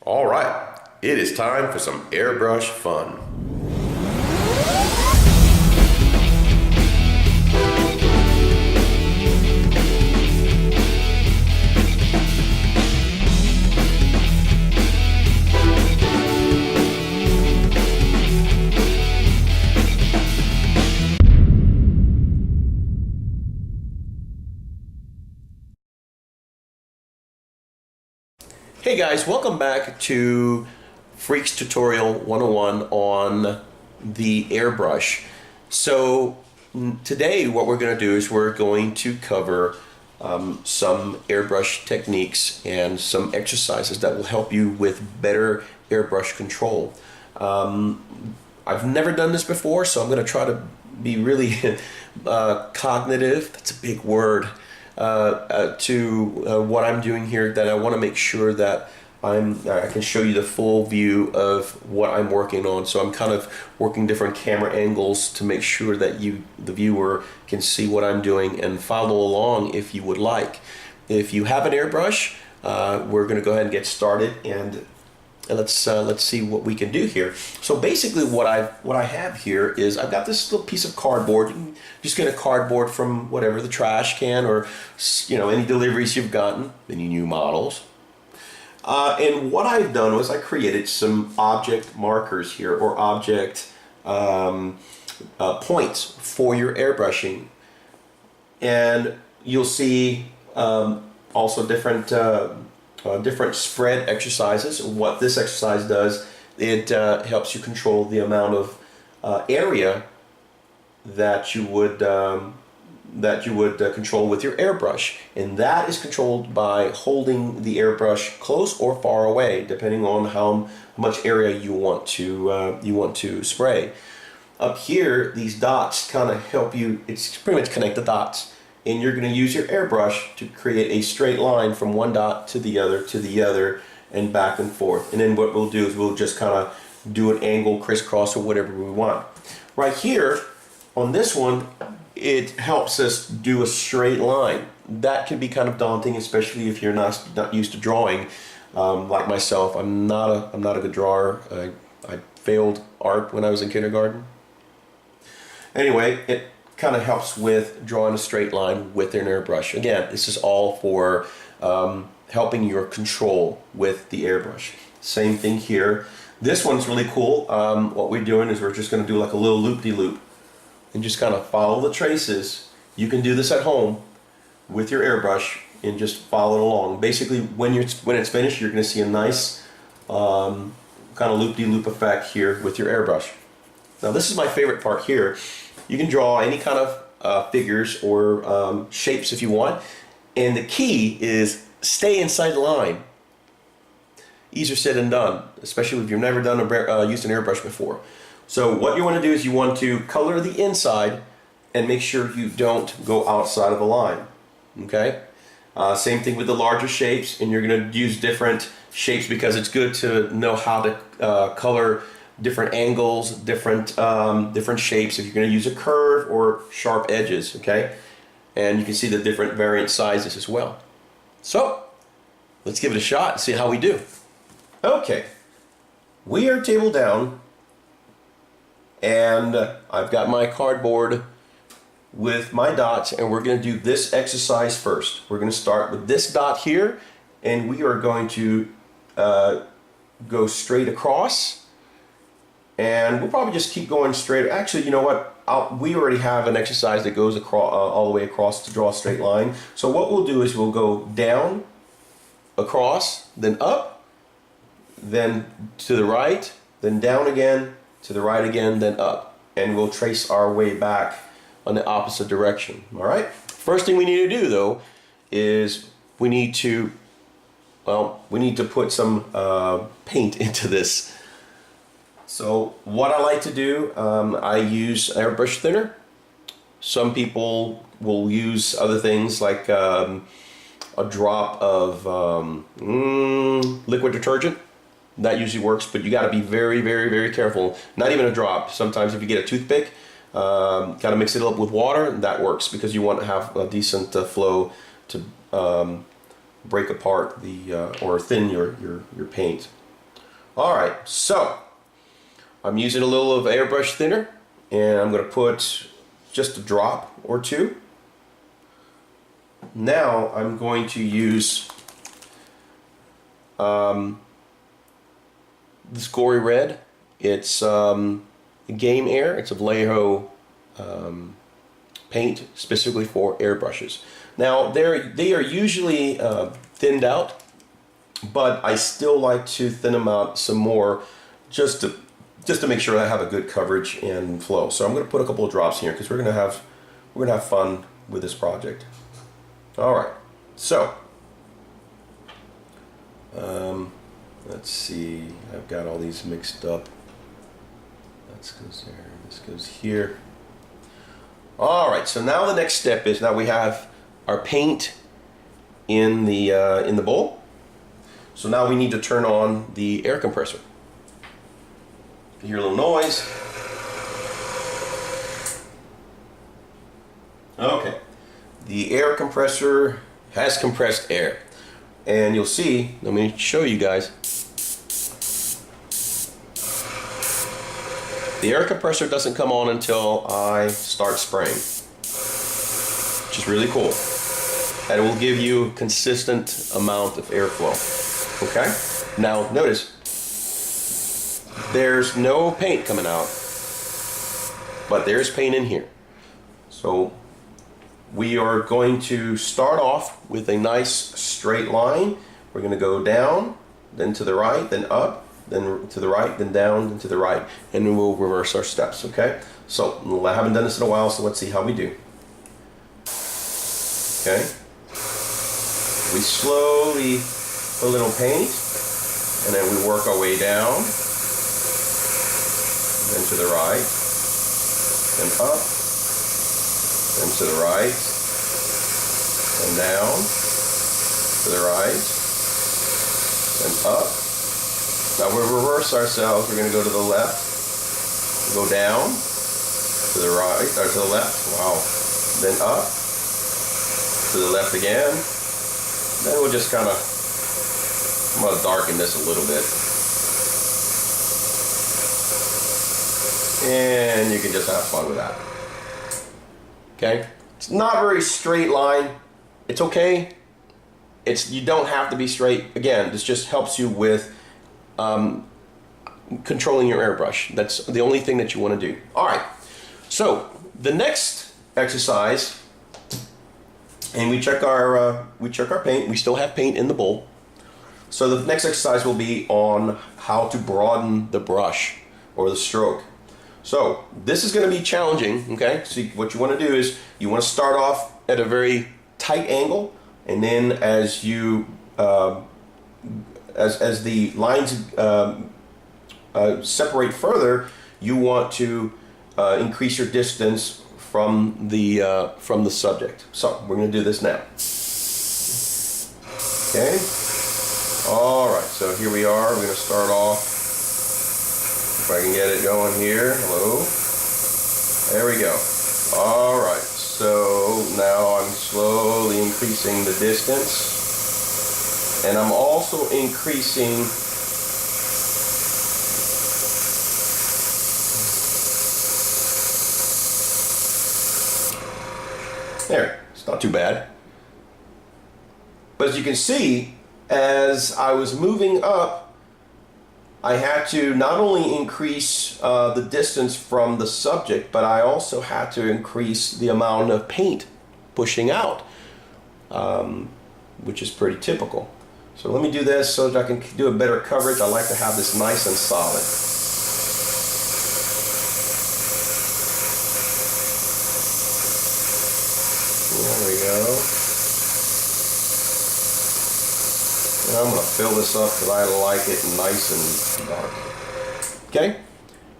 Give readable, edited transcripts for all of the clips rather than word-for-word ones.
All right, it is time for some airbrush fun. Hey guys, welcome back to Freaks Tutorial 101 on the airbrush. So today what we're going to do is we're going to cover some airbrush techniques and some exercises that will help you with better airbrush control. I've never done this before, so I'm going to try to be really cognitive. That's a big word. To what I'm doing here, that I want to make sure that I can show you the full view of what I'm working on. So I'm kind of working different camera angles to make sure that the viewer, can see what I'm doing and follow along if you would like. If you have an airbrush, we're going to go ahead and get started, and let's see what we can do here. So basically what I have here is I've got this little piece of cardboard. You can just get a cardboard from whatever, the trash can, or any deliveries you've gotten, any new models. And what I've done was I created some object markers here, or object points for your airbrushing. And you'll see also different spread exercises. What this exercise does, it helps you control the amount of area that you would control with your airbrush, and that is controlled by holding the airbrush close or far away, depending on how much area you want to spray. Up here, these dots kind of help you. It's pretty much connect the dots. And you're going to use your airbrush to create a straight line from one dot to the other, and back and forth. And then what we'll do is we'll just kind of do an angle, crisscross, or whatever we want. Right here on this one, it helps us do a straight line. That can be kind of daunting, especially if you're not used to drawing. Like myself, I'm not a good drawer. I failed art when I was in kindergarten. Anyway, it kind of helps with drawing a straight line with an airbrush. Again, this is all for helping your control with the airbrush. Same thing here. This one's really cool. What we're doing is we're just going to do like a little loop-de-loop and just kind of follow the traces. You can do this at home with your airbrush and just follow it along. Basically, when it's finished, you're going to see a nice kind of loop-de-loop effect here with your airbrush. Now, this is my favorite part here. You can draw any kind of figures or shapes if you want, and the key is stay inside the line. Easier said than done, especially if you've never used an airbrush before. So what you want to do is you want to color the inside and make sure you don't go outside of the line. Okay? Same thing with the larger shapes, and you're going to use different shapes because it's good to know how to color different angles, different shapes, if you're going to use a curve or sharp edges, okay? And you can see the different variant sizes as well. So, let's give it a shot and see how we do. Okay, we are table down, and I've got my cardboard with my dots, and we're going to do this exercise first. We're going to start with this dot here, and we are going to go straight across. And we'll probably just keep going straight. Actually, you know what? We already have an exercise that goes across, all the way across to draw a straight line. So what we'll do is we'll go down, across, then up, then to the right, then down again, to the right again, then up. And we'll trace our way back on the opposite direction. All right? First thing we need to do, though, is we need to put some paint into this. So what I like to do, I use airbrush thinner. Some people will use other things like a drop of liquid detergent. That usually works, but you got to be very, very, very careful. Not even a drop. Sometimes if you get a toothpick, got to mix it up with water. That works because you want to have a decent flow to break apart or thin your paint. All right, so I'm using a little of airbrush thinner, and I'm going to put just a drop or two. Now I'm going to use this gory red. It's Game Air. It's a Vallejo paint specifically for airbrushes. Now they are usually thinned out, but I still like to thin them out some more just to make sure I have a good coverage and flow. So I'm going to put a couple of drops here because we're going to have fun with this project. All right, so let's see. I've got all these mixed up. That goes there. This goes here. All right. So now the next step is now we have our paint in the bowl. So now we need to turn on the air compressor. You hear a little noise. Okay. The air compressor has compressed air. And you'll see, let me show you guys. The air compressor doesn't come on until I start spraying, which is really cool. And it will give you a consistent amount of airflow. Okay? Now, notice, there's no paint coming out, but there's paint in here. So we are going to start off with a nice straight line. We're going to go down, then to the right, then up, then to the right, then down, then to the right, and then we'll reverse our steps, okay? So I haven't done this in a while, so let's see how we do. Okay. We slowly put a little paint, and then we work our way down, then to the right, then up, then to the right, and down, to the right, and up. Now we'll reverse ourselves. We're going to go to the left, go down, to the right, or to the left, wow, then up, to the left again. Then we'll just kind of, I'm going to darken this a little bit. And you can just have fun with that. Okay? It's not a very straight line. It's okay. You don't have to be straight. Again, this just helps you with controlling your airbrush. That's the only thing that you want to do. All right. So the next exercise, and we check our paint. We still have paint in the bowl. So the next exercise will be on how to broaden the brush or the stroke. So this is going to be challenging. Okay. So what you want to do is you want to start off at a very tight angle, and then as you as the lines separate further, you want to increase your distance from the subject. So we're going to do this now. Okay. All right. So here we are. We're going to start off. If I can get it going here. Hello. There we go. All right. So now I'm slowly increasing the distance. And I'm also increasing there. It's not too bad. But as you can see, as I was moving up, I had to not only increase the distance from the subject, but I also had to increase the amount of paint pushing out, which is pretty typical. So let me do this so that I can do a better coverage. I like to have this nice and solid. There we go. And I'm going to fill this up because I like it nice and dark. Okay?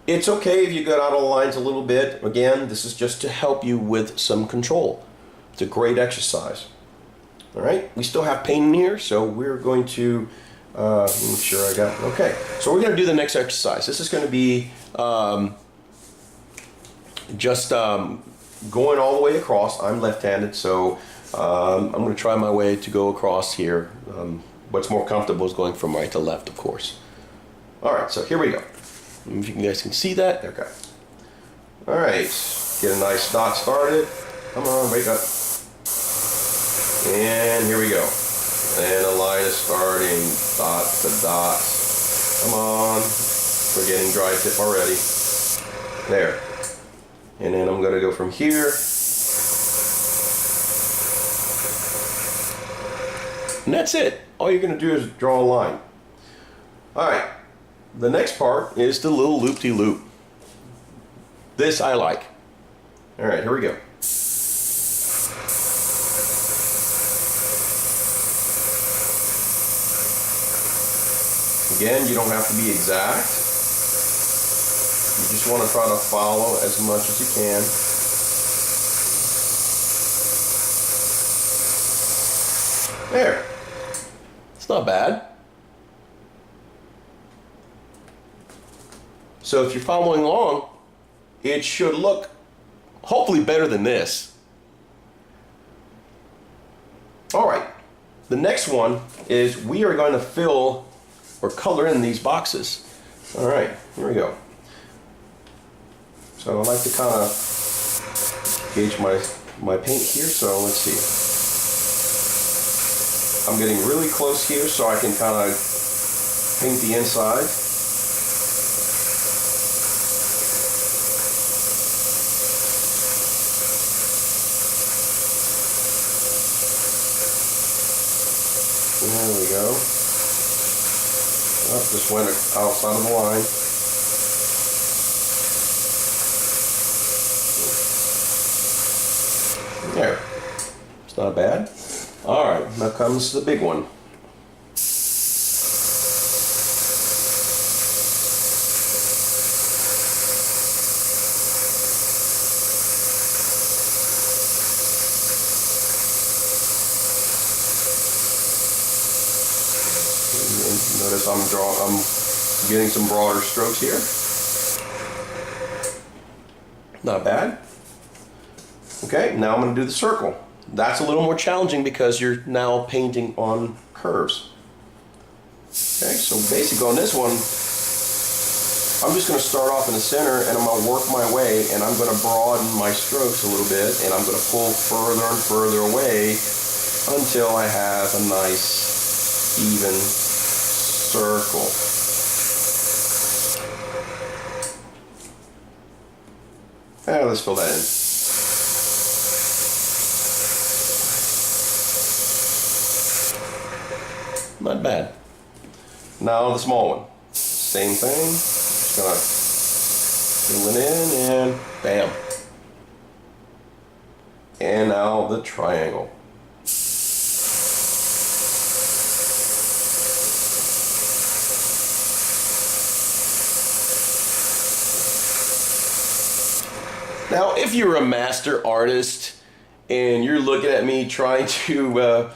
It's okay if you go out of the lines a little bit. Again, this is just to help you with some control. It's a great exercise. All right, we still have paint in here, so we're going to make sure I got, okay. So we're going to do the next exercise. This is going to be just going all the way across. I'm left-handed, so I'm going to try my way to go across here. What's more comfortable is going from right to left, of course. All right, so here we go. If you guys can see that, okay. All right, get a nice dot started. Come on, wake up. And here we go. And a line is starting, dot to dot. Come on, we're getting dry tip already. There. And then I'm gonna go from here. And that's it. All you're gonna do is draw a line. All right, the next part is the little loop-de-loop. This I like. All right, here we go. Again, you don't have to be exact. You just want to try to follow as much as you can. There. It's not bad. So if you're following along, it should look hopefully better than this. All right. The next one is we are going to fill or color in these boxes. All right, here we go. So I like to kind of gauge my paint here, so let's see. I'm getting really close here so I can kind of paint the inside. There we go. Oh, just went outside of the line. There. It's not bad. All right, now comes the big one. Notice I'm getting some broader strokes here. Not bad. Okay, now I'm going to do the circle. That's a little more challenging because you're now painting on curves. Okay, so basically on this one, I'm just going to start off in the center and I'm going to work my way and I'm going to broaden my strokes a little bit and I'm going to pull further and further away until I have a nice even circle. And let's fill that in. Not bad. Now the small one. Same thing. Just gonna fill it in and bam. And now the triangle. Now, if you're a master artist and you're looking at me trying to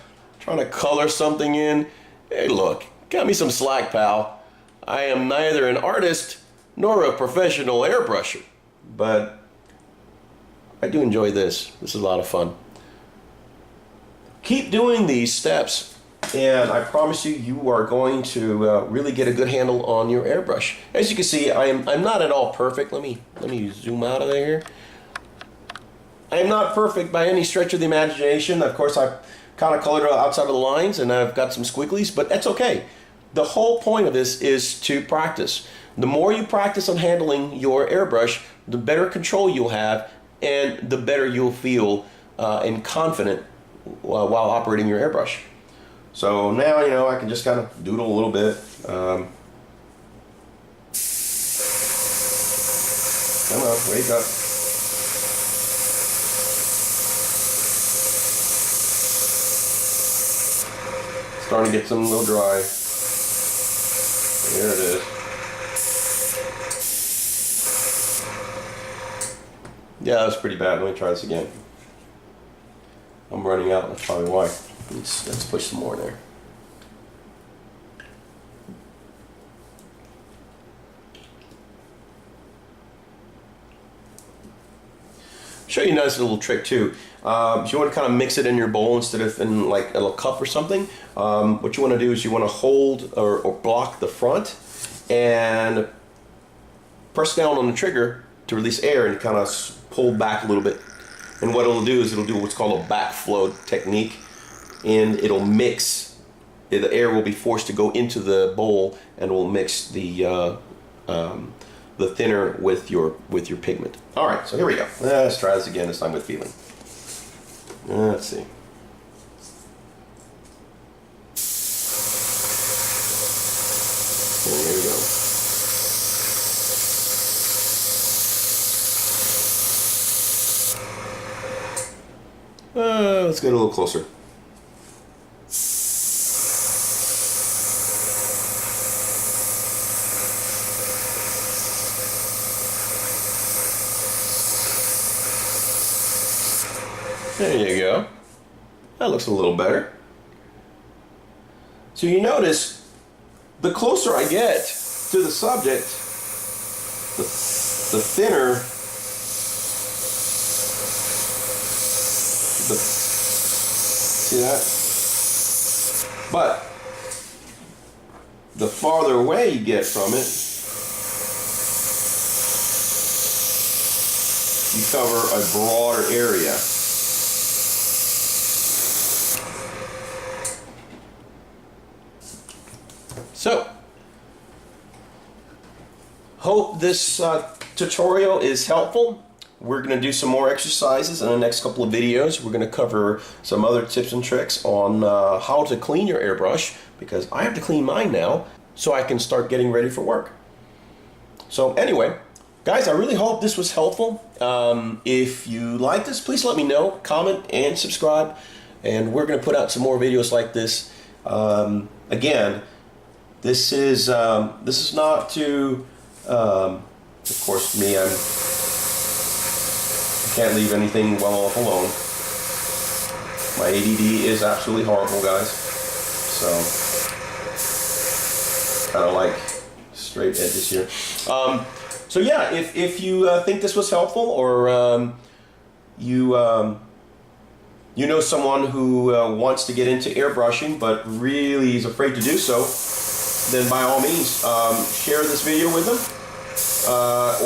color something in, hey, look, cut me some slack, pal. I am neither an artist nor a professional airbrusher, but I do enjoy this. This is a lot of fun. Keep doing these steps, and I promise you, you are going to really get a good handle on your airbrush. As you can see, I'm not at all perfect. Let me zoom out of there. I am not perfect by any stretch of the imagination. Of course, I've kind of colored outside of the lines and I've got some squigglies, but that's okay. The whole point of this is to practice. The more you practice on handling your airbrush, the better control you'll have and the better you'll feel and confident while operating your airbrush. So now, you know, I can just kind of doodle a little bit. Come on, wake up. Starting to get some a little dry. There it is. Yeah, that was pretty bad. Let me try this again. I'm running out. That's probably why. Let's push some more in there. Show you a nice little trick too. If you want to kind of mix it in your bowl instead of in like a little cup or something, what you want to do is you want to hold or block the front and press down on the trigger to release air and kind of pull back a little bit. And what it'll do is it'll do what's called a backflow technique, and it'll mix. The air will be forced to go into the bowl and will mix the thinner with your pigment. All right, so here we go. Let's try this again. This time with feeling. Let's see. Here we go. Let's get a little closer. There you go. That looks a little better. So you notice, the closer I get to the subject, the thinner see that? But the farther away you get from it, you cover a broader area. So, hope this tutorial is helpful. We're going to do some more exercises in the next couple of videos. We're going to cover some other tips and tricks on how to clean your airbrush, because I have to clean mine now so I can start getting ready for work. So anyway, guys, I really hope this was helpful. If you like this, please let me know, comment and subscribe, and we're going to put out some more videos like this. Again, this is not to, of course, me. I can't leave anything well off alone. My ADD is absolutely horrible, guys. So, kind of like straight edges here. So yeah, if you think this was helpful, or you know someone who wants to get into airbrushing but really is afraid to do so, then by all means share this video with them.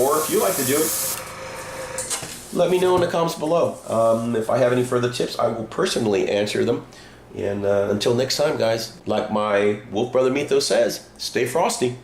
Or if you like to do it, let me know in the comments below. If I have any further tips, I will personally answer them. And until next time, guys, like my wolf brother Mythos says, stay frosty.